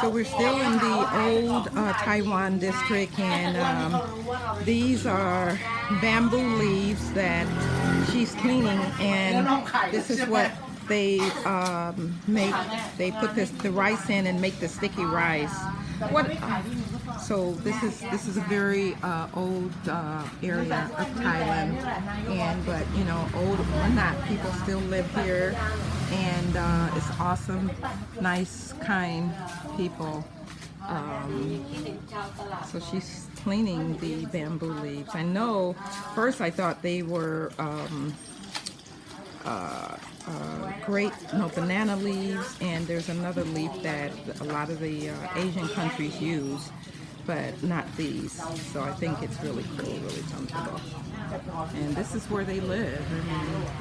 So we're still in the old Taiwan district, and these are bamboo leaves that she's cleaning, and this is what they make. They put the rice in and make the sticky rice. What? So this is a very old area of Thailand, and but you know, old or not, people still live here, and it's awesome, nice, kind people. So she's cleaning the bamboo leaves. I know, first I thought they were banana leaves, and there's another leaf that a lot of the Asian countries use, but not these. So I think it's really cool, really comfortable. And this is where they live.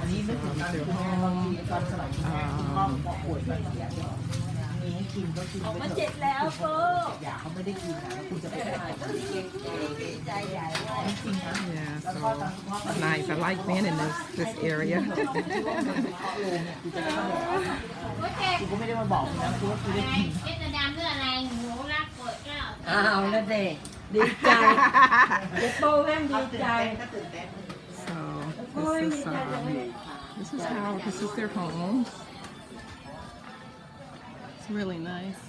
I mean, their home. Yeah, so nice. I like being in this area. อ้าวแล้วเด็กดีใจเด็กโตแม่ดีใจ So this is their home. It's really nice.